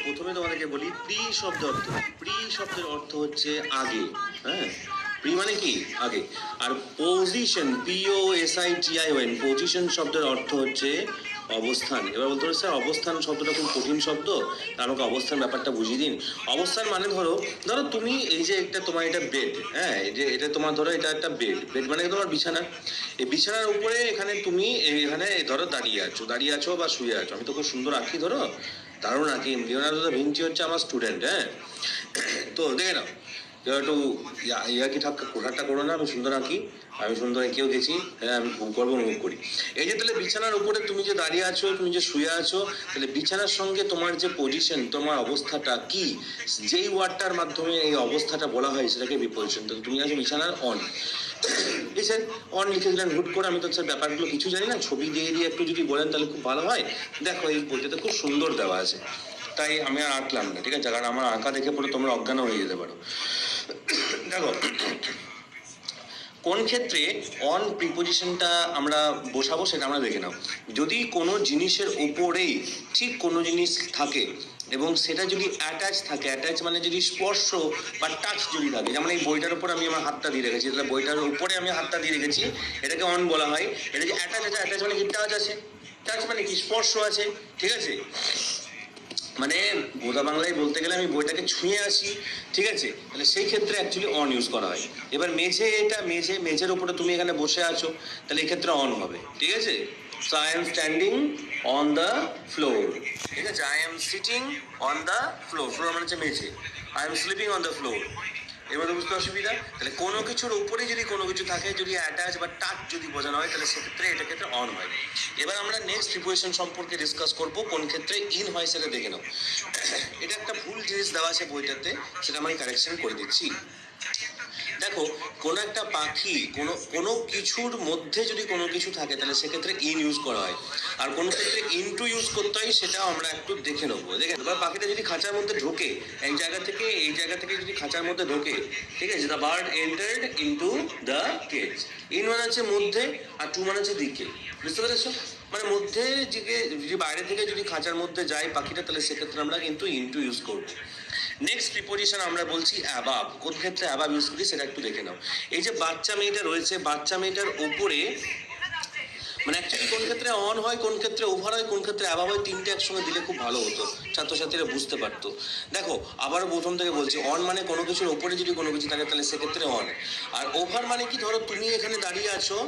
প্রথমে তোমাদেরকে বলি প্রি শব্দের অর্থ। প্রি শব্দের অর্থ হচ্ছে আগে। হ্যাঁ, প্রি মানে কি আগে। আর পজিশন, POSITION, পজিশন শব্দের অর্থ হচ্ছে অবস্থান। এবার বলতে পারো স্যার অবস্থান শব্দটা খুব কঠিন শব্দ, আমাকে অবস্থান ব্যাপারটা বুঝিয়ে দিন। অবস্থান মানে ধরো তুমি এই যে একটা তোমার এটা বেড, হ্যাঁ এই যে এটা তোমার ধরো এটা একটা বেড, বেড মানে তোমার বিছানা। এই বিছানার উপরে এখানে তুমি এখানে ধরো দাঁড়িয়ে আছো বা শুয়ে আছো। আমি তো খুব সুন্দর আঁকি, ধরো দারুণ আঁকি। লিওনার্দো দা ভিঞ্চি হচ্ছে আমার স্টুডেন্ট। হ্যাঁ, তো দেখে নাও, একটু ইয়ার্কি ঠাট্টা করো না, আমি সুন্দর আঁকি, আমি সুন্দর এঁকেও গেছি। হ্যাঁ, আমি খুব গর্ব অনুভব করি। এই যে তাহলে বিছানার উপরে তুমি যে দাঁড়িয়ে আছো, তুমি যে শুয়ে আছো, তাহলে বিছানার সঙ্গে তোমার যে পজিশন, তোমার অবস্থাটা কি, যেই ওয়ার্ডটার মাধ্যমে এই অবস্থাটা বলা হয় সেটাকে পজিশন। তো তুমি আছো বিছানার অন। এই স্যার অন লিখে দিলেন হুট করে, আমি তো স্যার ব্যাপারগুলো কিছু জানি না, ছবি দিয়ে একটু যদি বলেন তাহলে খুব ভালো হয়। দেখো এই বইটাতে খুব সুন্দর দেওয়া আছে, তাই আমি আর আঁকলাম না, ঠিক আছে, কারণ আমার আঁকা দেখে পরে তোমরা অজ্ঞান হয়ে যেতে পারো। দেখো কোন ক্ষেত্রে অন প্রিপোজিশনটা আমরা বসাবো সেটা আমরা দেখে নাও। যদি কোনো জিনিসের উপরেই ঠিক কোনো জিনিস থাকে এবং সেটা যদি অ্যাটাচ থাকে, অ্যাটাচ মানে যদি স্পর্শ বা টাচ যদি থাকে, যেমন এই বইটার উপর আমি আমার হাতটা দিয়ে রেখেছি, তাহলে বইটার উপরে আমি হাতটা দিয়ে রেখেছি, এটাকে অন বলা হয়। এটা যে অ্যাটাচ আছে, অ্যাটাচ মানে কি টাচ আছে, টাচ মানে কি স্পর্শ আছে, ঠিক আছে। মানে গোদা বাংলায় বলতে গেলে আমি বইটাকে ছুঁয়ে আসি, ঠিক আছে, তাহলে সেই ক্ষেত্রে অ্যাকচুয়ালি অন ইউজ করা হয়। এবার মেঝে, এটা মেঝের উপরে তুমি এখানে বসে আছো, তাহলে এক্ষেত্রে অন হবে, ঠিক আছে। So I am standing on the floor, ঠিক আছে, I am sitting on the floor, floor মানে হচ্ছে মেঝে, I am sleeping on the floor. এবার বুঝতে অসুবিধা, তাহলে কোনো কিছুর উপরে যদি কোনো কিছু থাকে, যদি অ্যাটাচ বা টাচ যদি বোঝানো হয়, তাহলে সেক্ষেত্রে এটা ক্ষেত্রে অন হয়। এবার আমরা নেক্সট প্রিপোজিশন সম্পর্কে ডিসকাস করব, কোন ক্ষেত্রে ইন হয় সেটা দেখে নাও। এটা একটা ভুল জিনিস দেওয়া আছে বইটাতে, সেটা আমি কারেকশন করে দিচ্ছি। দেখো কোনো একটা পাখি, কোনো কিছুর মধ্যে যদি কোনো কিছু থাকে তাহলে সেক্ষেত্রে ইন ইউজ করা হয়, আর কোন ক্ষেত্রে ইনটু ইউজ করতে হয় সেটাও আমরা একটু দেখে নেবো। দেখে এবার পাখিটা যদি খাঁচার মধ্যে ঢোকে, এই জায়গা থেকে যদি খাঁচার মধ্যে ঢোকে, ঠিক আছে, the bird entered into the cage. In মানে হচ্ছে মধ্যে, আর টু মানে হচ্ছে দিকে, বুঝতে পেরেছো? মানে মধ্যে যদি বাইরে থেকে যদি খাঁচার মধ্যে যায় পাখিটা, তাহলে সেক্ষেত্রে আমরা কিন্তু ইনটু ইউজ করবো। নেক্সট প্রিপোজিশন আমরা বলছি অ্যাবাব। কোন ক্ষেত্রে অ্যাবাব ইউজ করি সেটা একটু দেখে নাও। এই যে বাচ্চা মেয়েটা রয়েছে, বাচ্চা মেয়েটার উপরে মানে অ্যাকচুয়ালি কোন ক্ষেত্রে অন হয়, কোন ক্ষেত্রে ওভার হয়, কোন ক্ষেত্রে অ্যাবাব হয়, তিনটে একসঙ্গে দিলে খুব ভালো হতো, ছাত্রছাত্রীরা বুঝতে পারতো। দেখো আবারও প্রথম থেকে বলছি, অন মানে কোনো কিছুর ওপরে যদি কোনো কিছু থাকে তাহলে সেক্ষেত্রে অন। আর ওভার মানে কি, ধরো তুমি এখানে দাঁড়িয়ে আছো,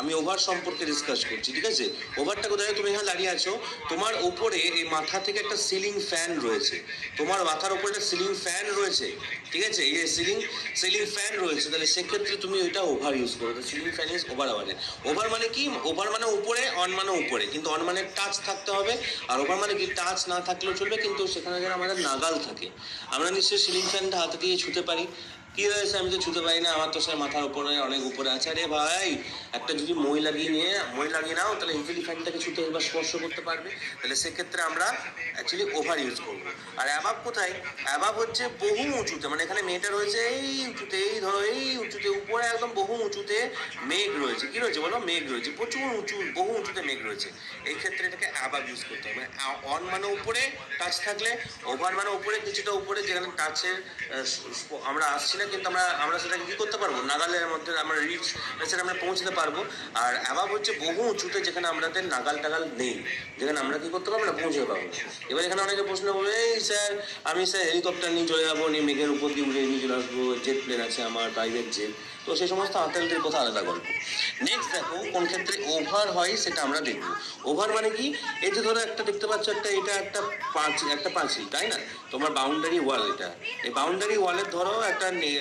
আমি ওভার সম্পর্কে ডিসকাস করছি, ঠিক আছে। ওভারটা কোথায়, তুমি এখানে দাঁড়িয়ে আছো, তোমার উপরে এই মাথা থেকে একটা সিলিং ফ্যান রয়েছে, তোমার মাথার উপরে একটা সিলিং ফ্যান রয়েছে, ঠিক আছে, এই যে সিলিং ফ্যান রয়েছে, তাহলে সেক্ষেত্রে তুমি ওইটা ওভার ইউজ করো। Ceiling fan is over. Over মানে কি, ওভার মানে উপরে, অন মানে উপরে, কিন্তু অন মানে টাচ থাকতে হবে, আর ওভার মানে কি টাচ না থাকলেও চলবে, কিন্তু সেখানে যেন আমাদের নাগাল থাকে। আমরা নিশ্চয়ই সিলিং ফ্যানটা হাতে দিয়ে ছুতে পারি, কি হয়েছে, আমি তো ছুতে পারি না, আমার তো সে মাথার উপরে অনেক উপরে আছে। আরে ভাই, একটা যদি মই লাগিয়ে নাও, তাহলে ইজিলি ফ্যানটাকে ছুতে বা স্পর্শ করতে পারবে, তাহলে সেক্ষেত্রে আমরা অ্যাকচুয়ালি ওভার ইউজ করবো। আর অ্যাবাব কোথায়, অ্যাবাব হচ্ছে বহু উঁচুতে, মানে এখানে মেয়েটা রয়েছে এই উঁচুতে, এই ধরো এই উঁচুতে, উপরে একদম বহু উঁচুতে মেঘ রয়েছে, কি রয়েছে বলো, মেঘ রয়েছে, প্রচুর উঁচু, বহু উঁচুতে মেঘ রয়েছে। এই ক্ষেত্রে এটাকে অ্যাবাব ইউজ করতে হবে। অন মানে উপরে টাচ থাকলে, ওভার মানে উপরে কিছুটা উপরে, যেখানে টাচের আমরা আসছি না, কিন্তু আমরা সেটাকে কি করতে পারবো, নাগালের মধ্যে আমরা রিচ, সেটা আমরা পৌঁছতে পারবো। আর অ্যাবাব হচ্ছে বহু উঁচুতে, যেখানে আমাদের নাগাল টাগাল নেই, যেখানে আমরা কি করতে পারবো না, পৌঁছে পাবো। এবার এখানে অনেকে প্রশ্ন বলবে, এই স্যার আমি স্যার হেলিকপ্টার নিয়ে চলে যাবো, নিয়ে মেঘের উপর দিয়ে উড়ে নিয়ে চলে আসবো, জেট প্লেন আছে আমার, প্রাইভেট জেট, তো সেই সমস্ত আতেলদের কথা আলাদা গল্প। নেক্সট দেখো কোন ক্ষেত্রে ওভার হয় সেটা আমরা দেখবো। ওভার মানে কি, এই যে ধরো একটা দেখতে পাচ্ছ, এটা একটা পাঁচিল, তাই না, তোমার বাউন্ডারি ওয়াল, এটা এই বাউন্ডারি ওয়ালের ধরো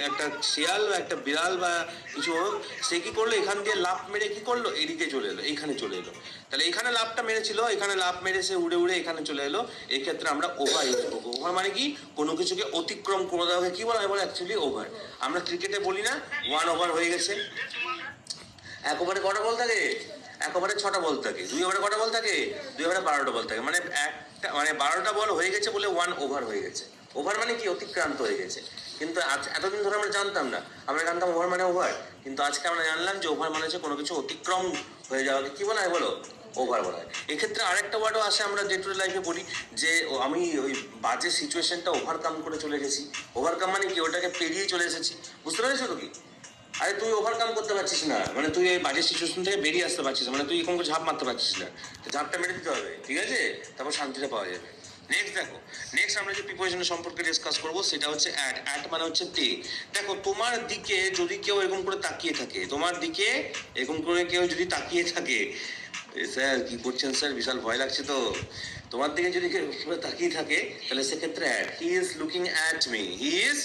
একটা শিয়াল বা একটা বিড়াল বা কিছু হোক, সে কি করলো, এখান দিয়ে লাফ মেরে কি করলো, এদিকে চলে এলো, এইখানে চলে এলো, তাহলে এখানে লাফটা মেরেছিল, এখানে লাফ মেরেছে উড়ে উড়ে এখানে চলে এলো, এই ক্ষেত্রে আমরা ওভার ইউজ করবো। ওভার মানে কি, কোনো কিছুকে অতিক্রম করে দেওয়াকে কি বলা হয়, বলে অ্যাকচুয়ালি ওভার। আমরা ক্রিকেটে বলি না 1 ওভার হয়ে গেছে, 1 ওভারে কটা বল থাকে, 1 ওভারে 6টা বল থাকে, 2 ওভারে কটা বল থাকে, 2 ওভারে 12টা বল থাকে, মানে একটা মানে 12টা বল হয়ে গেছে বলে 1 ওভার হয়ে গেছে। ওভার মানে কি, অতিক্রান্ত হয়ে গেছে। কিন্তু এতদিন ধরে আমরা জানতাম না, আমরা জানতাম ওভার মানে ওভার, কিন্তু আজকে আমরা জানলাম যে ওভার মানে হচ্ছে কোনো কিছু অতিক্রম হয়ে যাওয়াকে কি বলা হয় বলো, ওভার বলা হয়। এক্ষেত্রে আরেকটা ওয়ার্ডও আসে, আমরা ডে টু ডে লাইফে বলি যে আমি ওই বাজে সিচুয়েশনটা ওভারকাম করে চলে গেছি। ওভারকাম মানে কি, ওটাকে পেরিয়ে চলে এসেছি। বুঝতে পেরেছো তো কি? আরে তুই ওভারকাম করতে পারছিস না, মানে তুই এই বাজে সিচুয়েশন থেকে বেরিয়ে আসতে পারছিস না, মানে তুই এরকম করে ঝাঁপ মারতে পারছিস না, তো ঝাঁপটা মেরে দিতে হবে, ঠিক আছে? তারপর শান্তিটা পাওয়া যাবে। নেক্সট দেখো, নেক্সট আমরা যে প্রিপোজিশনের সম্পর্কে ডিসকাস করবো সেটা হচ্ছে অ্যাট। অ্যাট মানে হচ্ছে তে। দেখো তোমার দিকে যদি কেউ এরকম করে তাকিয়ে থাকে, তোমার দিকে এরকম করে কেউ যদি তাকিয়ে থাকে, স্যার কি করছেন স্যার, বিশাল ভয় লাগছে তো। তোমার দিকে যদি কেউ তাকিয়ে থাকে তাহলে সেক্ষেত্রে at, he is looking at me, he is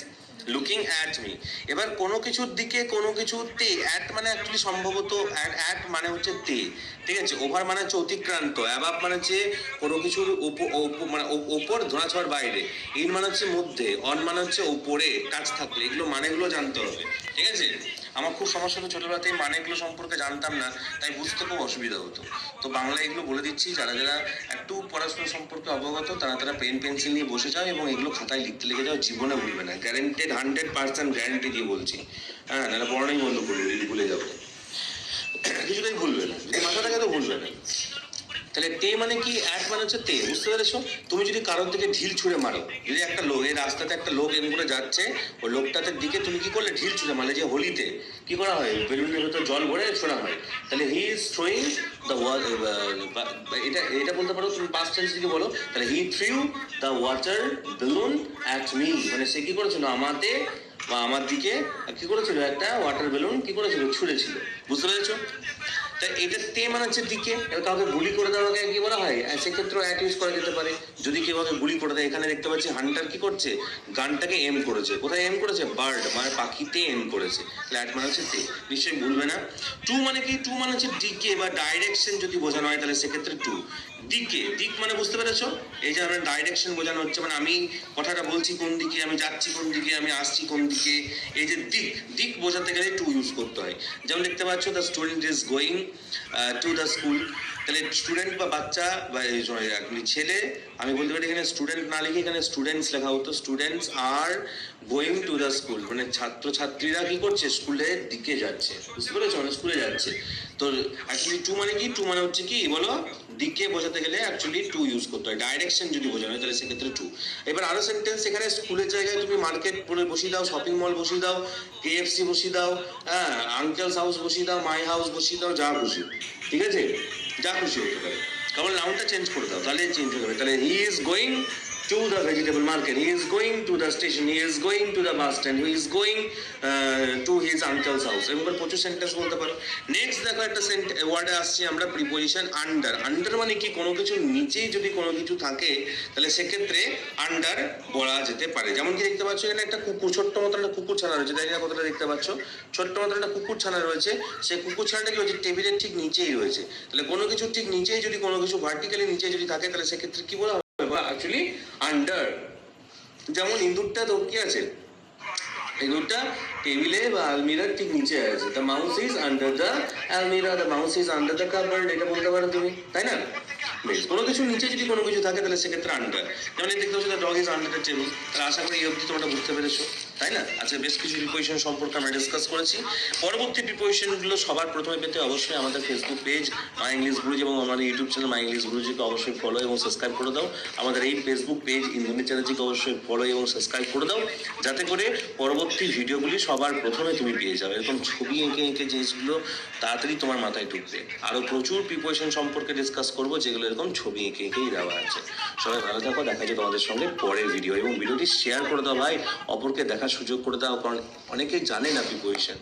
looking at me. এবার কোনো কিছুর দিকে কোনো কিছুতে অ্যাট মানে অ্যাকচুয়ালি সম্ভবত অ্যাট মানে হচ্ছে তে, ঠিক আছে? ওভার মানে হচ্ছে অতিক্রান্ত, অ্যাবাব মানে হচ্ছে কোনো কিছুর মানে ওপর ধরাছোঁয়ার বাইরে, ইন মানে হচ্ছে মধ্যে, অন মানে হচ্ছে ওপরে টাচ থাকলে, এগুলো মানেগুলো জানতে হবে, ঠিক আছে? আমার খুব সমস্যা হতো ছোটবেলাতেই মানেগুলো সম্পর্কে জানতাম না, তাই বুঝতে খুব অসুবিধা হতো। তো বাংলা এগুলো বলে দিচ্ছি, যারা যারা একটু পড়াশোনা সম্পর্কে অবগত তারা তারা পেন পেন্সিল নিয়ে বসে যাও এবং এগুলো খাতায় লিখতে লেগে যাও, জীবনে ভুলবে না, গ্যারেন্টেড, 100% গ্যারেন্টি দিয়ে বলছি। হ্যাঁ, নাহলে পড়ানোই বন্ধ করবে যদি ভুলে যাবে, কিছুটাই ভুলবে না, যদি মাথা থাকে তো ভুলবে না। তাহলে তে মানে কি, অ্যাট মানে হচ্ছে তে, বুঝতে পেরেছো? তুমি যদি কারোর দিকে ঢিল ছুঁড়ে মারো, যদি একটা লোক এই রাস্তাতে একটা লোক এরকম করে যাচ্ছে, ওই লোকটাতে দিকে তুমি কি করলে, ঢিল ছুঁড়ে মারলে। যে হোলিতে কি করা হয়, বেলুনের ভেতর জল ভরে ছোড়া হয়, তাহলে হি ইজ থ্রোয়িং দ্য এটা এটা বলতে পারো তুমি পাস্ট টেন্স দিকে বলো, তাহলে he threw the water balloon at me, মানে সে কি করেছিল আমাতে বা আমার দিকে কি করেছিল, একটা ওয়াটার বেলুন কি করেছিল, ছুঁড়েছিল। বুঝতে পেরেছো? তাই এটা তে মানে হচ্ছে দিকে। এবার কাউকে গুলি করে দেওয়াকে কি বলা হয়, সেক্ষেত্রেও অ্যাট ইউজ করা যেতে পারে। যদি কেউ কাউকে গুলি করে দেয়, এখানে দেখতে পাচ্ছি হান্টার কি করছে, গানটাকে এম করেছে, কোথায় এম করেছে, বার্ড মানে পাখিতে এম করেছে, অ্যাট মানে হচ্ছে তে, নিশ্চয়ই ভুলবে না। টু মানে কি, টু মানে হচ্ছে দিকে বা ডাইরেকশন যদি বোঝানো হয় তাহলে সেক্ষেত্রে টু। দিকে, দিক মানে বুঝতে পেরেছো, এই যে আমরা ডাইরেকশন বোঝানো হচ্ছে, মানে আমি কথাটা বলছি কোন দিকে, আমি যাচ্ছি কোন দিকে, আমি আসছি কোন দিকে, এই যে দিক, দিক বোঝাতে গেলে টু ইউজ করতে হয়। যেমন দেখতে পাচ্ছ, the student is going to the school, তাহলে স্টুডেন্ট বা বাচ্চা বা ছেলে, আমি বলতে পারি এখানে স্টুডেন্ট না লিখে এখানে স্টুডেন্টস লেখা হতো, students are going to the school, মানে ছাত্র ছাত্রীরা কি করছে, স্কুলের দিকে যাচ্ছে। বুঝতে পেরেছো, মানে স্কুলে যাচ্ছে। তো অ্যাকচুয়ালি টু মানে কি, টু মানে হচ্ছে কি বলো, দিকে বোঝাতে গেলে অ্যাকচুয়ালি টু ইউজ করতে হয়। ডাইরেকশন যদি বোঝানো হয় তাহলে সেক্ষেত্রে টু। এবার আরো সেন্টেন্স, এখানে স্কুলের জায়গায় তুমি মার্কেট বলে বসিয়ে দাও, শপিং মল বসিয়ে দাও, কেএফসি বসিয়ে দাও, হ্যাঁ, আঙ্কেলস হাউস বসিয়ে দাও, মাই হাউস বসিয়ে দাও, যা খুশি, ঠিক আছে? যা খুশি হতে পারে, কেবল নাউনটা চেঞ্জ করে দাও, তাহলে চেঞ্জ হয়ে যাবে। তাহলে he is going to the vegetable market, he is going to the station, he is going to the bus stand, he is going to his uncle's house। এরকম প্রচুর সেন্টেন্স বলতে পারো। নেক্সট দেখো, একটা ওয়ার্ডে আসছি আমরা, প্রিপোজিশন আন্ডার। আন্ডার মানে কি, কোনো কিছু নিচেই যদি কোনো কিছু থাকে তাহলে সেক্ষেত্রে আন্ডার বলা যেতে পারে। যেমন কি দেখতে পাচ্ছ এখানে একটা কুকুর, ছোট্ট মতন একটা কুকুর ছানা রয়েছে, তাই না? কতটা দেখতে পাচ্ছ, ছোট্ট মতন একটা কুকুর ছানা রয়েছে, সেই কুকুর ছানাটা কি হচ্ছে, টেবিলের ঠিক নিচেই রয়েছে। তাহলে কোনো কিছু ঠিক নিচেই যদি কোনো কিছু ভার্টিক্যালি নিচে যদি থাকে তাহলে সেক্ষেত্রে কি বলা হবে, অ্যাকচুয়ালি আন্ডার। যেমন ইঁদুরটা তো কি আছে, ইঁদুরটা টেবিলে বা আলমিরার ঠিক নিচে আছে, the mouse is under the almirah, the mouse is under the cupboard, এটা বলতে পারো তুমি, তাই না? বেশ, কোনো কিছু নিচে যদি কোনো কিছু থাকে তাহলে সেক্ষেত্রে আন্ডার। যেমন দেখতে পাচ্ছি the dog is under the table, তাহলে আশা করি এই অবধি তোমরা বুঝতে পেরেছো, তাই না? আচ্ছা, বেশ কিছু প্রিপোজিশন সম্পর্কে আমরা ডিসকাস করেছি। পরবর্তী প্রিপোজিশনগুলো সবার প্রথমে পেতে অবশ্যই আমাদের ফেসবুক পেজ মাই ইংলিশ গুরুজি এবং আমাদের ইউটিউব চ্যানেল মাই ইংলিশ গুরুজিকে অবশ্যই ফলো এবং সাবস্ক্রাইব করে দাও। আমাদের এই ফেসবুক পেজ ইন্দ্রনীল চ্যাটার্জিকে অবশ্যই ফলো এবং সাবস্ক্রাইব করে দাও, যাতে করে পরবর্তী ভিডিওগুলি সবার প্রথমে তুমি পেয়ে যাবে। এরকম ছবি এঁকে এঁকে জিনিসগুলো তাড়াতাড়ি তোমার মাথায় ঢুকবে। আরও প্রচুর প্রিপোজিশন সম্পর্কে ডিসকাস করবো, যেগুলো এরকম ছবি এঁকে এঁকেই দেওয়া আছে। সবাই ভালো থাকো, দেখা যায় তোমাদের সঙ্গে পরের ভিডিও, এবং ভিডিওটি শেয়ার করে দাও ভাই, অপরকে দেখার সুযোগ করে দাও, কারণ অনেকেই জানে না প্রিপোজিশন।